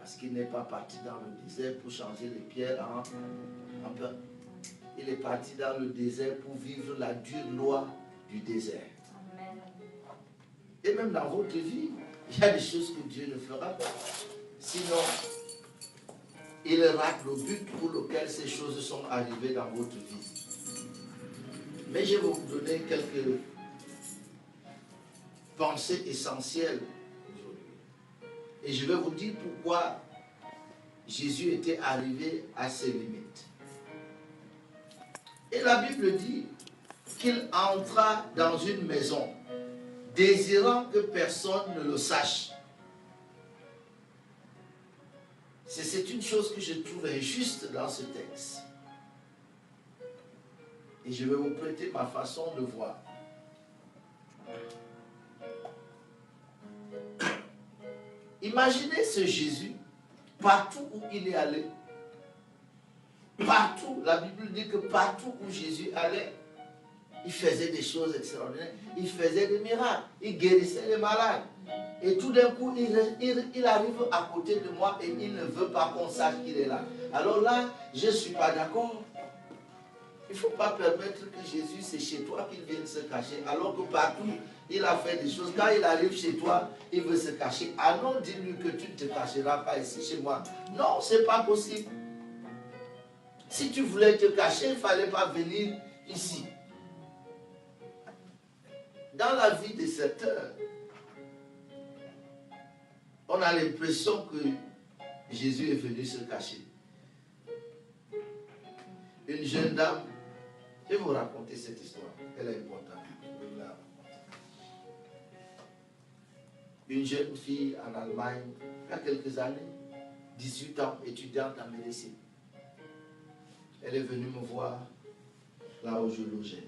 Parce qu'il n'est pas parti dans le désert pour changer les pierres en pain. Il est parti dans le désert pour vivre la dure loi du désert. Amen. Et même dans votre vie, il y a des choses que Dieu ne fera pas. Sinon, il rate le but pour lequel ces choses sont arrivées dans votre vie. Mais je vais vous donner quelques pensées essentielles aujourd'hui. Et je vais vous dire pourquoi Jésus était arrivé à ses limites. Et la Bible dit qu'il entra dans une maison, désirant que personne ne le sache. C'est une chose que je trouve injuste dans ce texte. Et je vais vous prêter ma façon de voir. Imaginez ce Jésus, partout où il est allé. Partout, la Bible dit que partout où Jésus allait, il faisait des choses extraordinaires. Il faisait des miracles. Il guérissait les malades. Et tout d'un coup, il arrive à côté de moi et il ne veut pas qu'on sache qu'il est là. Alors là, je ne suis pas d'accord. Il ne faut pas permettre que Jésus, c'est chez toi qu'il vienne se cacher. Alors que partout, il a fait des choses. Quand il arrive chez toi, il veut se cacher. Ah non, dis-lui que tu ne te cacheras pas ici chez moi. Non, ce n'est pas possible. Si tu voulais te cacher, il ne fallait pas venir ici. Dans la vie de certains, on a l'impression que Jésus est venu se cacher. Une jeune dame, je vais vous raconter cette histoire, elle est importante. Une jeune fille en Allemagne, il y a quelques années, 18 ans, étudiante en médecine. Elle est venue me voir là où je logeais.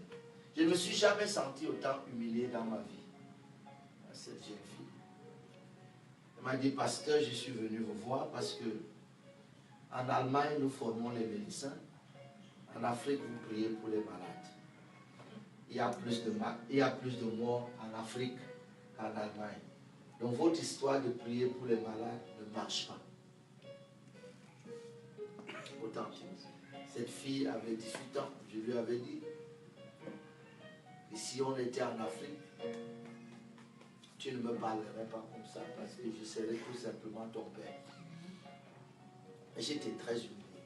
Je ne me suis jamais senti autant humilié dans ma vie. Cette jeune fille. Elle m'a dit, pasteur, je suis venu vous voir parce que en Allemagne, nous formons les médecins. En Afrique, vous priez pour les malades. Il y a plus de morts en Afrique qu'en Allemagne. Donc votre histoire de prier pour les malades ne marche pas. Autant. Cette fille avait 18 ans. Je lui avais dit, et si on était en Afrique, tu ne me parlerais pas comme ça parce que je serais tout simplement ton père. Et j'étais très humilié.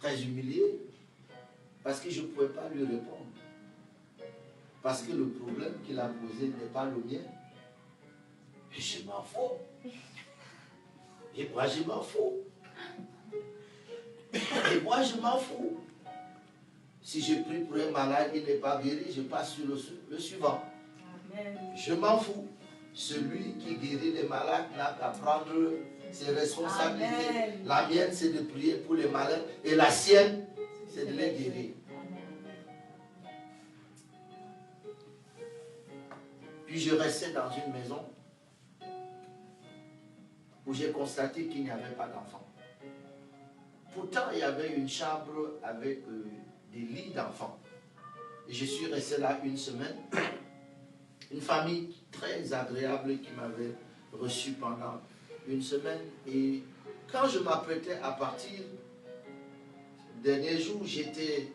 Très humilié parce que je ne pouvais pas lui répondre. Parce que le problème qu'il a posé n'est pas le mien. Et je m'en fous. Et moi, je m'en fous. Et moi, je m'en fous. Si je prie pour un malade, il n'est pas guéri, je passe sur le suivant. Amen. Je m'en fous. Celui qui guérit les malades n'a qu'à prendre ses responsabilités. Amen. La mienne, c'est de prier pour les malades. Et la sienne, c'est de les guérir. Puis je restais dans une maison où j'ai constaté qu'il n'y avait pas d'enfants. Pourtant, il y avait une chambre avec des lits d'enfants. Et je suis resté là une semaine. Une famille très agréable qui m'avait reçu pendant une semaine. Et quand je m'apprêtais à partir, le dernier jour, j'étais...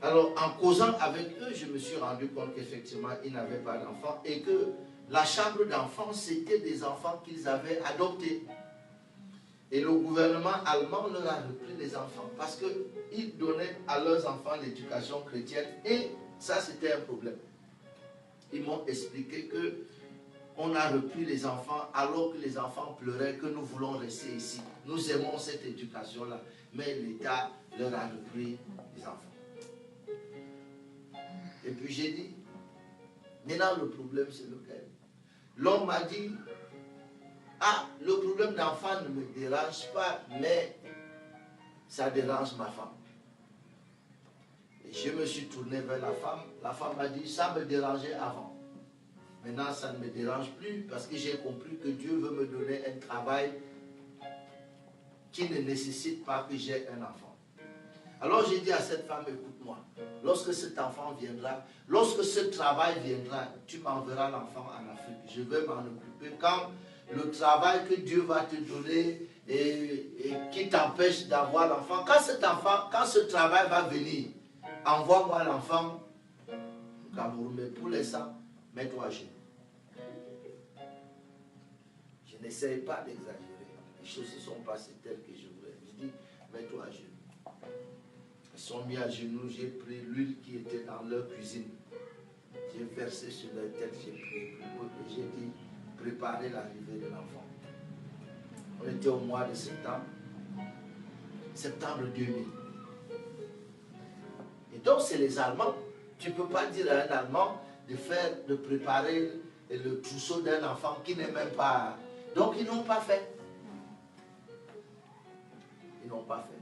Alors, en causant avec eux, je me suis rendu compte qu'effectivement, ils n'avaient pas d'enfants et que la chambre d'enfants, c'était des enfants qu'ils avaient adoptés. Et le gouvernement allemand leur a repris les enfants parce qu'ils donnaient à leurs enfants l'éducation chrétienne et ça, c'était un problème. Ils m'ont expliqué qu'on a repris les enfants alors que les enfants pleuraient, que nous voulons rester ici. Nous aimons cette éducation-là, mais l'État leur a repris les enfants. Et puis j'ai dit, maintenant le problème c'est lequel? L'homme m'a dit, ah, le problème d'enfant ne me dérange pas, mais ça dérange ma femme. Et je me suis tourné vers la femme. La femme m'a dit, ça me dérangeait avant. Maintenant, ça ne me dérange plus parce que j'ai compris que Dieu veut me donner un travail qui ne nécessite pas que j'ai un enfant. Alors j'ai dit à cette femme, écoute-moi, lorsque cet enfant viendra, lorsque ce travail viendra, tu m'enverras l'enfant en Afrique. Je vais m'en occuper. Quand le travail que Dieu va te donner et qui t'empêche d'avoir l'enfant, quand ce travail va venir, envoie-moi l'enfant au Cameroun. Mais pour l'instant, mets-toi à genoux. Je n'essaye pas d'exagérer. Les choses se sont passées telles que je voulais. Je dis, mets-toi à genoux. Ils sont mis à genoux, j'ai pris l'huile qui était dans leur cuisine. J'ai versé sur leur tête, j'ai pris l'eau et j'ai dit, préparez l'arrivée de l'enfant. On était au mois de septembre. Septembre 2000. Et donc c'est les Allemands. Tu ne peux pas dire à un Allemand de préparer le trousseau d'un enfant qui n'est même pas... Donc ils n'ont pas fait. Ils n'ont pas fait.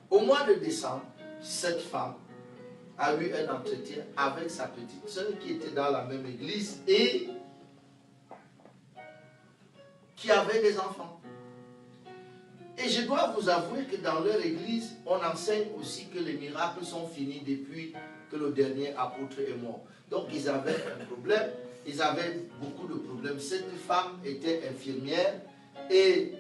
Au mois de décembre, cette femme a eu un entretien avec sa petite soeur qui était dans la même église et qui avait des enfants. Et je dois vous avouer que dans leur église, on enseigne aussi que les miracles sont finis depuis que le dernier apôtre est mort. Donc ils avaient un problème, ils avaient beaucoup de problèmes. Cette femme était infirmière et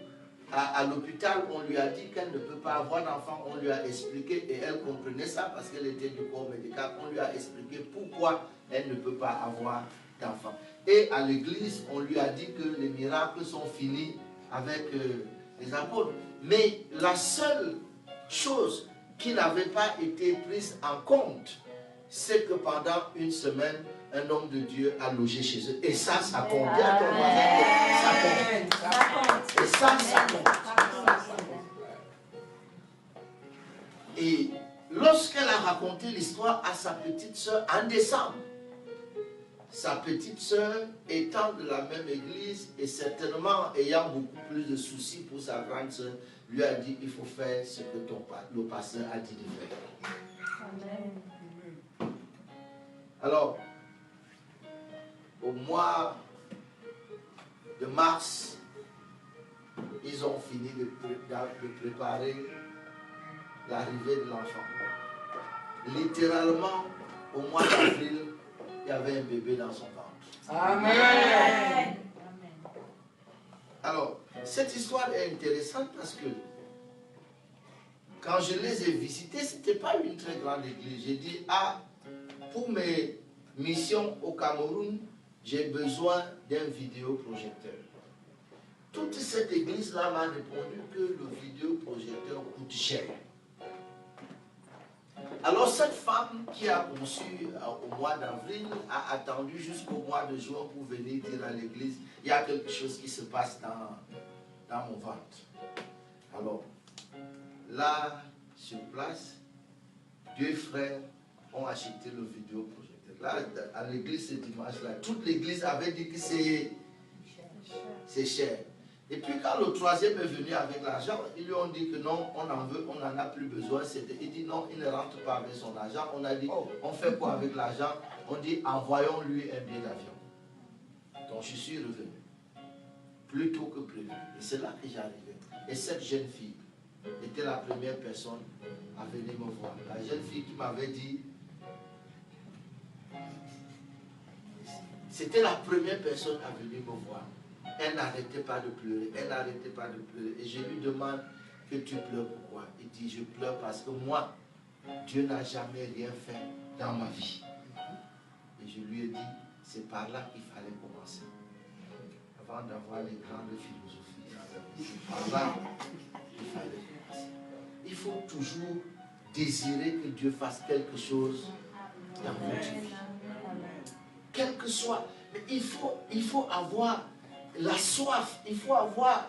à l'hôpital, on lui a dit qu'elle ne peut pas avoir d'enfant. On lui a expliqué et elle comprenait ça parce qu'elle était du corps médical. On lui a expliqué pourquoi elle ne peut pas avoir d'enfant. Et à l'église, on lui a dit que les miracles sont finis avec les apôtres. Mais la seule chose qui n'avait pas été prise en compte, c'est que pendant une semaine, un homme de Dieu a logé chez eux. Et ça compte. Dis à ton voisin, ça compte. Et ça compte. Et lorsqu'elle a raconté l'histoire à sa petite soeur en décembre, sa petite soeur étant de la même église et certainement ayant beaucoup plus de soucis pour sa grande soeur, lui a dit, il faut faire ce que le pasteur a dit de faire. Amen. Alors, au mois de mars, ils ont fini de préparer l'arrivée de l'enfant. Littéralement, au mois d'avril, il y avait un bébé dans son ventre. Amen. Alors, cette histoire est intéressante parce que quand je les ai visités, ce n'était pas une très grande église. J'ai dit, pour mes missions au Cameroun, j'ai besoin d'un vidéoprojecteur. Toute cette église-là m'a répondu que le vidéoprojecteur coûte cher. Alors cette femme qui a conçu au mois d'avril a attendu jusqu'au mois de juin pour venir dire à l'église, il y a quelque chose qui se passe dans mon ventre. Alors, là, sur place, 2 frères ont acheté le vidéoprojecteur. Là, à l'église ce dimanche-là, toute l'église avait dit que c'est cher. Et puis quand le 3e est venu avec l'argent, ils lui ont dit que non, on en veut, on n'en a plus besoin. Il dit non, il ne rentre pas avec son argent. On a dit, on fait quoi avec l'argent? On dit, envoyons-lui un billet d'avion. Donc je suis revenu, plus tôt que prévu. Et c'est là que j'arrivais. Et cette jeune fille était la première personne à venir me voir. La jeune fille qui m'avait dit, c'était la première personne à venir me voir. Elle n'arrêtait pas de pleurer, elle n'arrêtait pas de pleurer. Et je lui demande, que tu pleures pourquoi? Il dit, je pleure parce que moi, Dieu n'a jamais rien fait dans ma vie. Et je lui ai dit, c'est par là qu'il fallait commencer. Avant d'avoir les grandes philosophies, c'est par là qu'il fallait commencer. Il faut toujours désirer que Dieu fasse quelque chose dans votre vie. Quel que soit, mais il faut avoir la soif, il faut avoir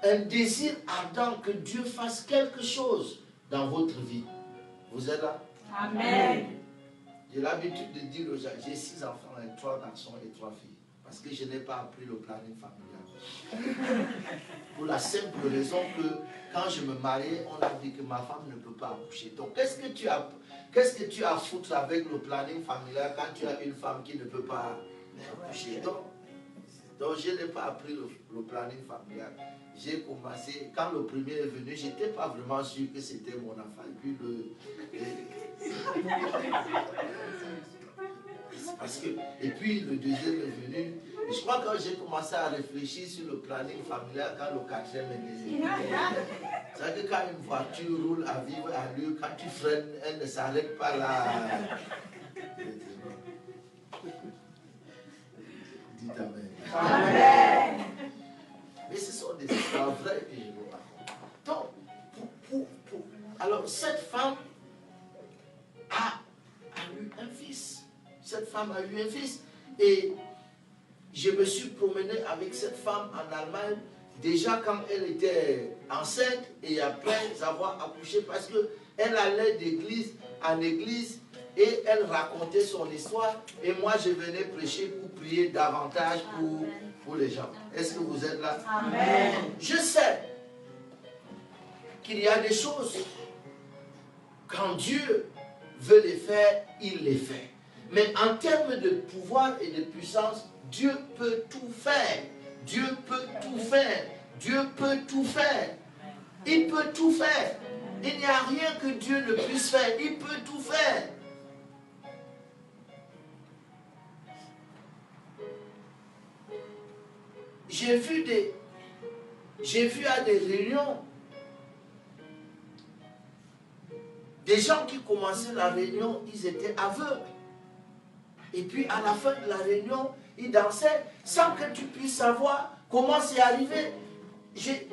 un désir ardent que Dieu fasse quelque chose dans votre vie. Vous êtes là? Amen. J'ai l'habitude de dire aux gens, j'ai 6 enfants, 3 garçons et 3 filles. Parce que je n'ai pas appris le planning familial. Pour la simple raison que quand je me mariais, on a dit que ma femme ne peut pas accoucher. Donc qu'est-ce que tu as à foutre avec le planning familial quand tu as une femme qui ne peut pas accoucher? Donc, Donc je n'ai pas appris le planning familial. J'ai commencé, quand le premier est venu, je n'étais pas vraiment sûr que c'était mon enfant. Et puis le deuxième est venu. Et je crois que j'ai commencé à réfléchir sur le planning familial quand le quatrième est venu. C'est-à-dire que quand une voiture roule à vive allure, quand tu freines, elle ne s'arrête pas là. Dites Amen. Amen. Mais ce sont des histoires vraies que je vous raconte. Donc, alors cette femme a eu un fils. Cette femme a eu un fils. Et je me suis promené avec cette femme en Allemagne, déjà quand elle était enceinte et après avoir accouché, parce qu'elle allait d'église en église et elle racontait son histoire. Et moi, je venais prêcher pour prier davantage pour les gens. Est-ce que vous êtes là? Amen. Je sais qu'il y a des choses, quand Dieu veut les faire, il les fait. Mais en termes de pouvoir et de puissance, Dieu peut tout faire. Dieu peut tout faire. Dieu peut tout faire. Il peut tout faire. Il n'y a rien que Dieu ne puisse faire. Il peut tout faire. J'ai vu à des réunions des gens qui commençaient la réunion, ils étaient aveugles. Et puis à la fin de la réunion, ils dansaient sans que tu puisses savoir comment c'est arrivé. J'ai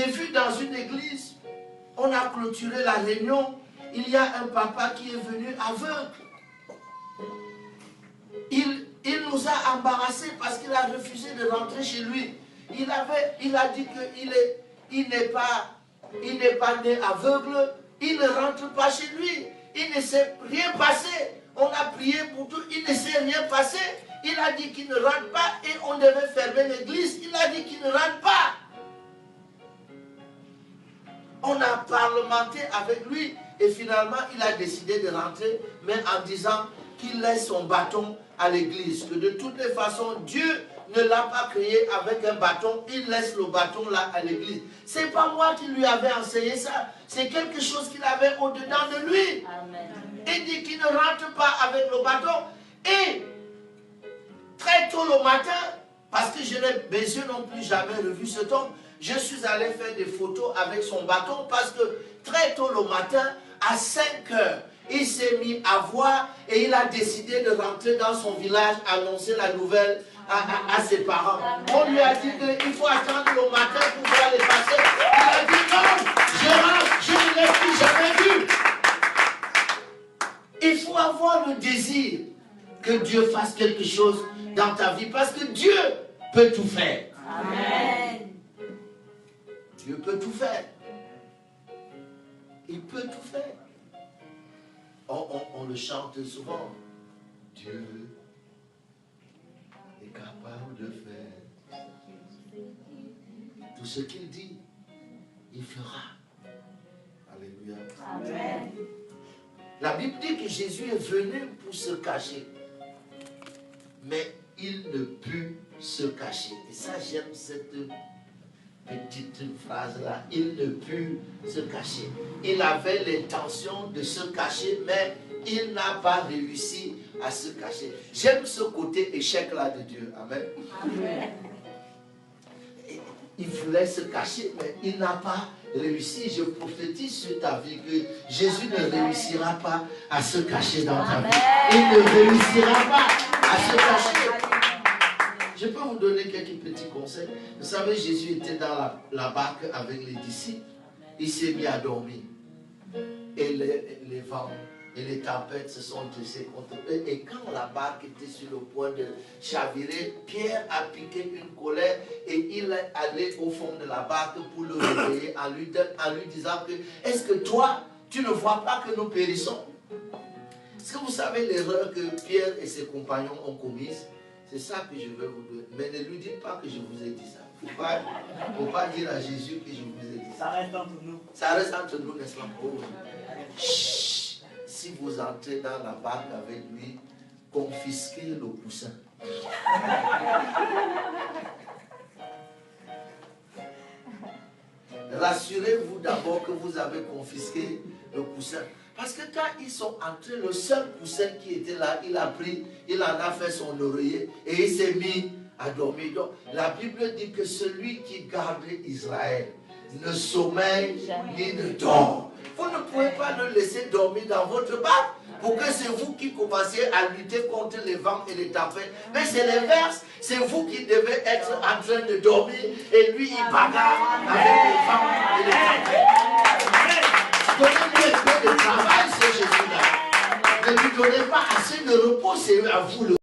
vu dans une église, on a clôturé la réunion, il y a un papa qui est venu aveugle. Il nous a embarrassés parce qu'il a refusé de rentrer chez lui. Il a dit qu'il n'est pas né aveugle, il ne rentre pas chez lui. Il ne s'est rien passé. On a prié pour tout, il ne s'est rien passé. Il a dit qu'il ne rentre pas et on devait fermer l'église. Il a dit qu'il ne rentre pas. On a parlementé avec lui et finalement il a décidé de rentrer, mais en disant qu'il laisse son bâton à l'église. Que de toutes les façons, Dieu ne l'a pas créé avec un bâton, il laisse le bâton là à l'église. Ce n'est pas moi qui lui avais enseigné ça, c'est quelque chose qu'il avait au-dedans de lui. Amen. Il dit qu'il ne rentre pas avec le bâton. Et très tôt le matin, parce que je n'ai mes yeux n'ont plus jamais revu cet homme, je suis allé faire des photos avec son bâton parce que très tôt le matin, à 5 heures, il s'est mis à voir et il a décidé de rentrer dans son village, annoncer la nouvelle à ses parents. On lui a dit qu'il faut attendre le matin pour voir les passer. Il a dit non, je rentre, je ne l'ai plus jamais vu. Il faut avoir le désir que Dieu fasse quelque chose dans ta vie parce que Dieu peut tout faire. Amen. Dieu peut tout faire. Il peut tout faire. On le chante souvent. Dieu est capable de faire tout ce qu'il dit, il fera. Alléluia. Amen. La Bible dit que Jésus est venu pour se cacher. Mais il ne put se cacher. Et ça, j'aime cette petite phrase-là. Il ne put se cacher. Il avait l'intention de se cacher, mais il n'a pas réussi à se cacher. J'aime ce côté échec-là de Dieu. Amen. Amen. Il voulait se cacher, mais il n'a pas réussi. Je prophétise sur ta vie que Jésus ne réussira pas à se cacher dans ta vie. Il ne réussira pas à se cacher. Je peux vous donner quelques petits conseils. Vous savez, Jésus était dans la barque avec les disciples. Il s'est mis à dormir. Et les vents et les tempêtes se sont dressés contre eux. Et quand la barque était sur le point de chavirer, Pierre a piqué une colère et il est allé au fond de la barque pour le réveiller en lui disant que est-ce que toi, tu ne vois pas que nous périssons? Est-ce que vous savez l'erreur que Pierre et ses compagnons ont commise? C'est ça que je veux vous donner. Mais ne lui dites pas que je vous ai dit ça. Il ne faut pas dire à Jésus que je vous ai dit ça. Ça reste entre nous. Ça reste entre nous, n'est-ce pas? Oh. Chut. Si vous entrez dans la barque avec lui, confisquez le coussin. Rassurez-vous d'abord que vous avez confisqué le coussin. Parce que quand ils sont entrés, le seul coussin qui était là, il a pris, il en a fait son oreiller et il s'est mis à dormir. Donc, la Bible dit que celui qui garde Israël ne sommeille ni ne dort. Vous ne pouvez pas le laisser dormir dans votre barque pour que c'est vous qui commenciez à lutter contre les vents et les tempêtes. Mais c'est l'inverse. C'est vous qui devez être en train de dormir et lui il bagarre avec les vents et les tempêtes. Donnez-lui un peu de travail, c'est Jésus-là. Ne lui donnez pas assez de repos, c'est à vous le